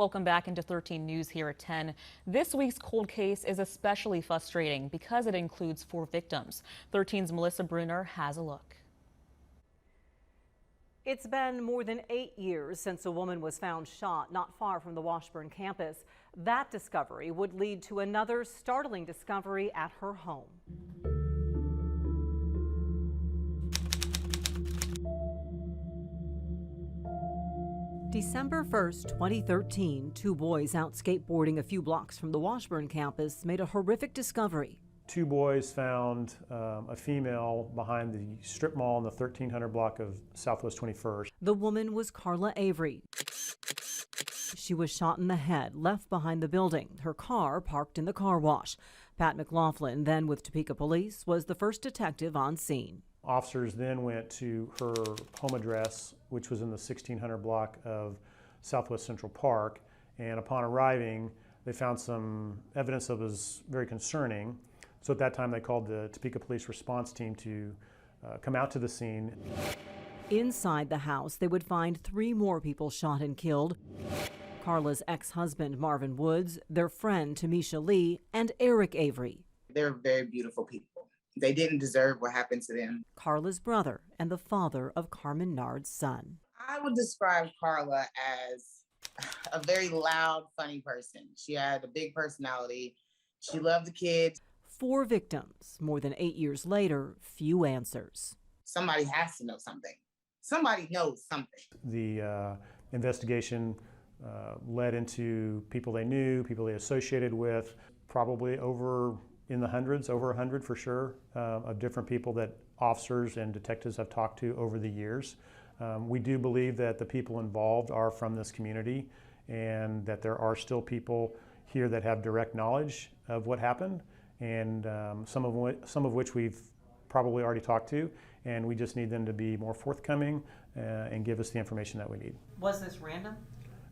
Welcome back into 13 News here at 10. This week's cold case is especially frustrating because it includes 4 victims. 13's Melissa Bruner has a look. It's been more than 8 years since a woman was found shot not far from the Washburn campus. That discovery would lead to another startling discovery at her home. December 1st, 2013, 2 boys out skateboarding a few blocks from the Washburn campus made a horrific discovery. 2 boys found a female behind the strip mall in the 1300 block of Southwest 21st. The woman was Carla Avery. She was shot in the head, left behind the building, her car parked in the car wash. Pat McLaughlin, then with Topeka Police, was the first detective on scene. Officers then went to her home address, which was in the 1600 block of Southwest Central Park, and upon arriving, they found some evidence that was very concerning. So at that time, they called the Topeka Police response team to come out to the scene. Inside the house, they would find 3 more people shot and killed. Carla's ex-husband, Marvin Woods, their friend, Tamesha Lee, and Eric Avery. They're very beautiful people. They didn't deserve what happened to them. Carla's brother and the father of Carmen Nard's son. I would describe Carla as a very loud, funny person. She had a big personality. She loved the kids. 4 victims. More than 8 years later, few answers. Somebody has to know something. Somebody knows something. The investigation led into people they knew, people they associated with, probably over in the hundreds, over 100 for sure, of different people that officers and detectives have talked to over the years. We do believe that the people involved are from this community and that there are still people here that have direct knowledge of what happened, and some of which we've probably already talked to, and we just need them to be more forthcoming and give us the information that we need. Was this random?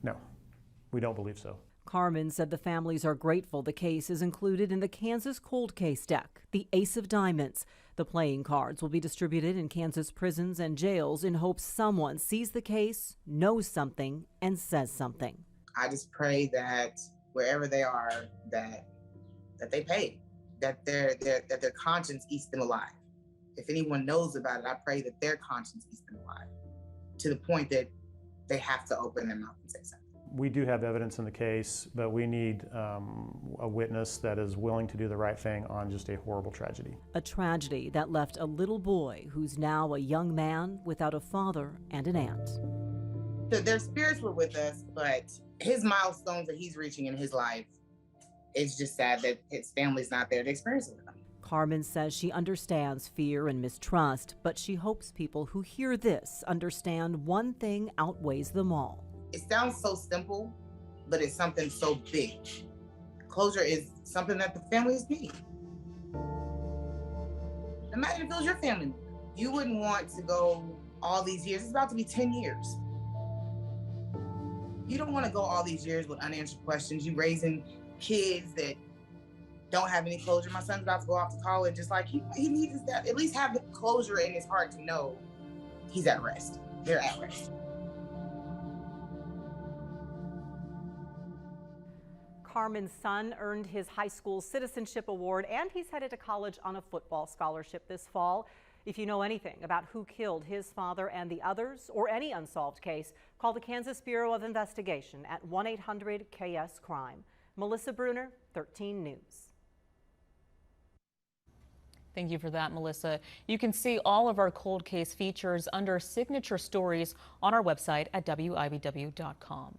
No, we don't believe so. Carmen said the families are grateful the case is included in the Kansas Cold Case deck, the Ace of Diamonds. The playing cards will be distributed in Kansas prisons and jails in hopes someone sees the case, knows something, and says something. I just pray that wherever they are, that they pay, that their conscience eats them alive. If anyone knows about it, I pray that their conscience eats them alive, to the point that they have to open their mouth and say something. We do have evidence in the case, but we need a witness that is willing to do the right thing on just a horrible tragedy. A tragedy that left a little boy who's now a young man without a father and an aunt. Their spirits were with us, but his milestones that he's reaching in his life, it's just sad that his family's not there to experience it with him. Carmen says she understands fear and mistrust, but she hopes people who hear this understand one thing outweighs them all. It sounds so simple, but it's something so big. Closure is something that the families need. Imagine if it was your family member. You wouldn't want to go all these years. It's about to be 10 years. You don't want to go all these years with unanswered questions. You raising kids that don't have any closure. My son's about to go off to college. Just like he needs that, at least have the closure in his heart to know he's at rest. They're at rest. Carmen's son earned his high school citizenship award, and he's headed to college on a football scholarship this fall. If you know anything about who killed his father and the others, or any unsolved case, call the Kansas Bureau of Investigation at 1-800-KS-CRIME. Melissa Bruner, 13 News. Thank you for that, Melissa. You can see all of our cold case features under signature stories on our website at WIBW.com.